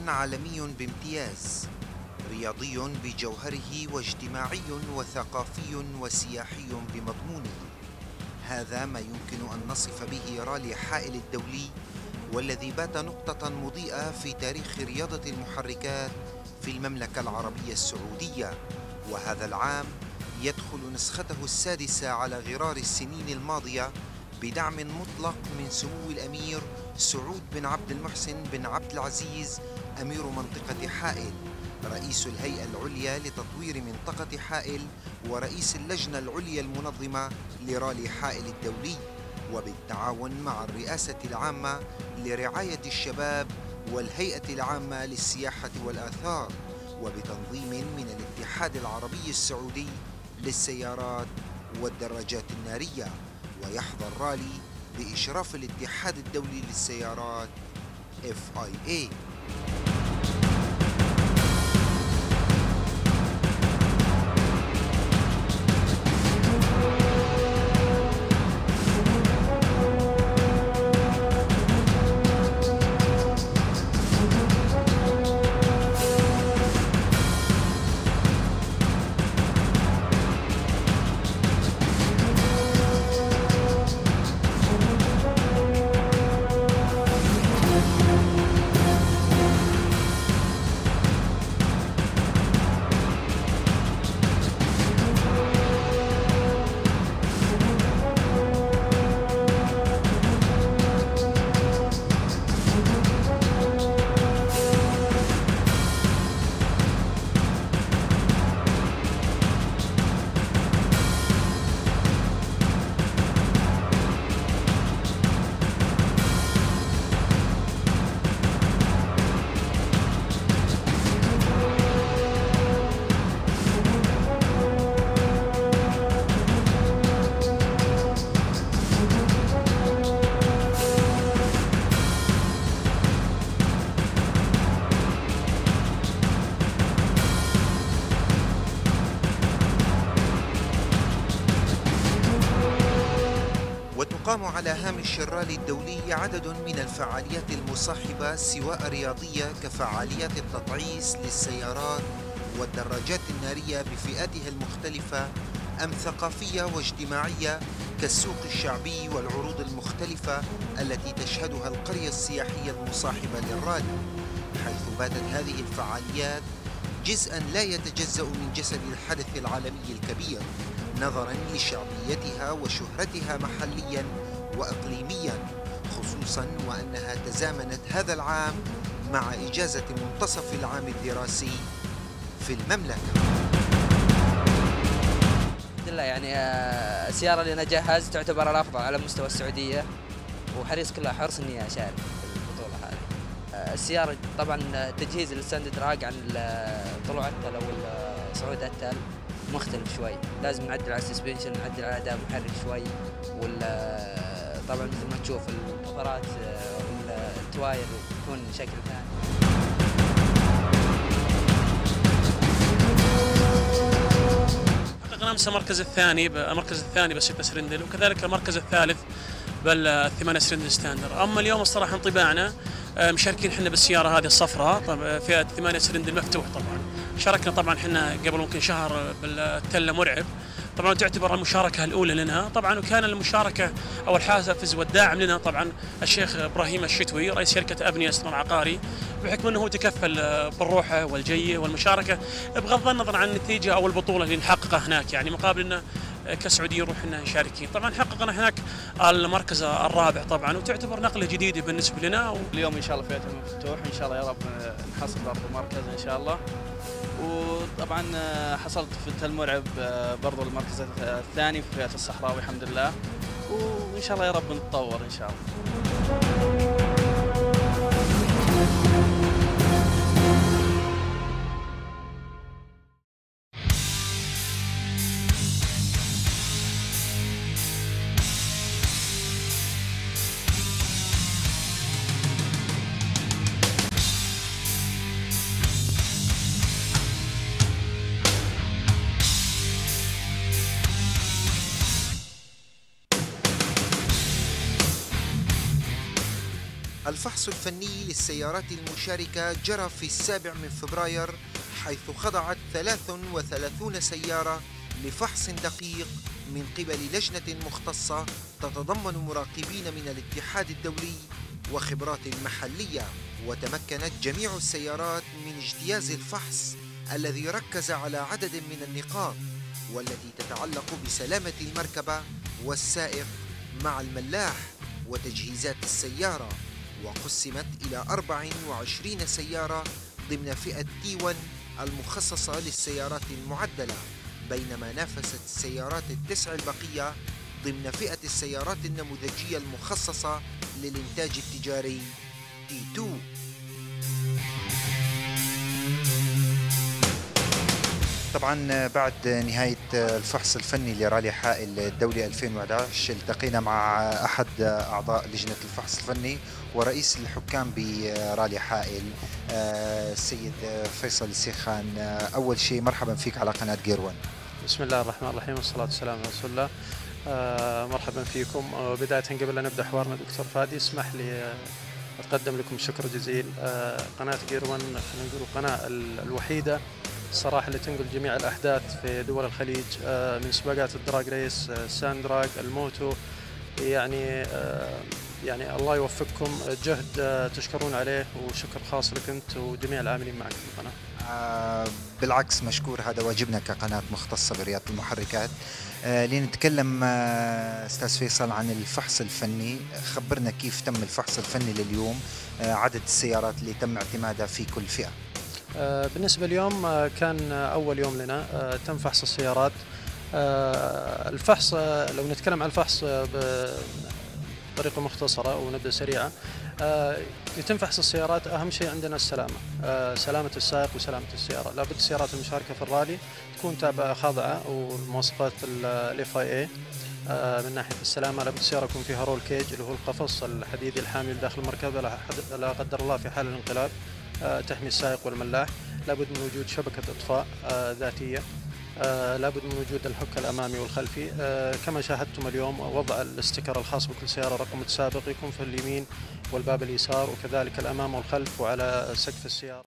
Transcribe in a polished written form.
عالمي بامتياز، رياضي بجوهره واجتماعي وثقافي وسياحي بمضمونه. هذا ما يمكن أن نصف به رالي حائل الدولي، والذي بات نقطة مضيئة في تاريخ رياضة المحركات في المملكة العربية السعودية. وهذا العام يدخل نسخته السادسة على غرار السنين الماضية بدعم مطلق من سمو الأمير سعود بن عبد المحسن بن عبد العزيز أمير منطقة حائل، رئيس الهيئة العليا لتطوير منطقة حائل ورئيس اللجنة العليا المنظمة لرالي حائل الدولي، وبالتعاون مع الرئاسة العامة لرعاية الشباب والهيئة العامة للسياحة والآثار، وبتنظيم من الاتحاد العربي السعودي للسيارات والدراجات النارية. ويحظى الرالي بإشراف الاتحاد الدولي للسيارات FIA. وتقام على هامش الرالي الدولي عدد من الفعاليات المصاحبة، سواء رياضية كفعاليات التطعيس للسيارات والدراجات النارية بفئاتها المختلفة، أم ثقافية واجتماعية كالسوق الشعبي والعروض المختلفة التي تشهدها القرية السياحية المصاحبة للرالي، حيث باتت هذه الفعاليات جزءاً لا يتجزأ من جسد الحدث العالمي الكبير، نظراً لشعبيتها وشهرتها محلياً وإقليمياً، خصوصاً وأنها تزامنت هذا العام مع إجازة منتصف العام الدراسي في المملكة. الحمد لله، يعني السيارة اللي أنا جهز تعتبر الأفضل على مستوى السعودية، وحريص كلها حرص إني أشارك في البطولة هذه. السيارة طبعا تجهيز الستاند دراج عن طلوع التل أو صعود التل مختلف شوي، لازم نعدل على السسبنشن، نعدل على أداء محرك شوي، طبعا مثل ما تشوف البفرات والتواير يكون شكل ثاني. حققنا امس المركز الثاني ب6 سرندل، وكذلك المركز الثالث بال8 سرندل ستاندر. اما اليوم الصراحه انطباعنا مشاركين احنا بالسياره هذه الصفراء، فئه 8 سرندل مفتوح. طبعا شاركنا طبعا احنا قبل ممكن شهر بالتله مرعب، طبعا تعتبر المشاركه الاولى لنا طبعا، وكان المشاركه او الحافز والداعم لنا طبعا الشيخ ابراهيم الشتوي رئيس شركه ابنيه استثمار عقاري، بحكم انه هو تكفل بالروحه والجيه والمشاركه بغض النظر عن النتيجه او البطوله اللي نحققها هناك، يعني مقابل انه كسعوديين نروح لنا مشاركين. طبعا حققنا هناك المركز الرابع طبعا، وتعتبر نقله جديده بالنسبه لنا. اليوم ان شاء الله فئه المفتوح، ان شاء الله يا رب نحصل برضه مركز ان شاء الله. وطبعا حصلت في تل مرعب برضه المركز الثاني في فئه الصحراوي الحمد لله، وان شاء الله يا رب نتطور ان شاء الله. الفحص الفني للسيارات المشاركة جرى في 7 فبراير، حيث خضعت 33 سيارة لفحص دقيق من قبل لجنة مختصة تتضمن مراقبين من الاتحاد الدولي وخبرات محلية. وتمكنت جميع السيارات من اجتياز الفحص الذي ركز على عدد من النقاط والتي تتعلق بسلامة المركبة والسائق مع الملاح وتجهيزات السيارة، وقسمت إلى 24 سيارة ضمن فئة T1 المخصصة للسيارات المعدلة، بينما نافست السيارات ال9 البقية ضمن فئة السيارات النموذجية المخصصة للإنتاج التجاري T2. طبعا بعد نهاية الفحص الفني لرالي حائل الدولي 2011 التقينا مع أحد أعضاء لجنة الفحص الفني ورئيس الحكام برالي حائل السيد فيصل السيخان. أول شيء مرحبا فيك على قناة جير 1. بسم الله الرحمن الرحيم والصلاة والسلام على رسول الله. مرحبا فيكم. بداية قبل أن نبدأ حوارنا دكتور فادي اسمح لي أتقدم لكم شكر جزيل. قناة جير 1 خلينا نقول القناة الوحيدة الصراحة اللي تنقل جميع الأحداث في دول الخليج من سباقات الدراج ريس، الساندراج، الموتو، يعني الله يوفقكم، جهد تشكرون عليه، وشكر خاص لك أنت وجميع العاملين معك في القناة. بالعكس مشكور، هذا واجبنا كقناة مختصة برياضة المحركات. لنتكلم أستاذ فيصل عن الفحص الفني، خبرنا كيف تم الفحص الفني لليوم، عدد السيارات اللي تم اعتمادها في كل فئة. بالنسبة اليوم كان أول يوم لنا، تم فحص السيارات. الفحص لو نتكلم عن الفحص بطريقة مختصرة ونبدأ سريعة، يتم فحص السيارات. أهم شيء عندنا السلامة، سلامة السائق وسلامة السيارة. لابد السيارات المشاركة في الرالي تكون تابعة خاضعة والمواصفات FIA من ناحية السلامة. لابد السيارة يكون فيها رول كيج اللي هو القفص الحديدي الحامي داخل المركبة لا قدر الله في حال الانقلاب تحمي السائق والملاح. لابد من وجود شبكة إطفاء ذاتية. لابد من وجود الحك الأمامي والخلفي. كما شاهدتم اليوم وضع الاستيكر الخاص بكل سيارة، رقم متسابق يكون في اليمين والباب اليسار، وكذلك الأمام والخلف وعلى سقف السيارة.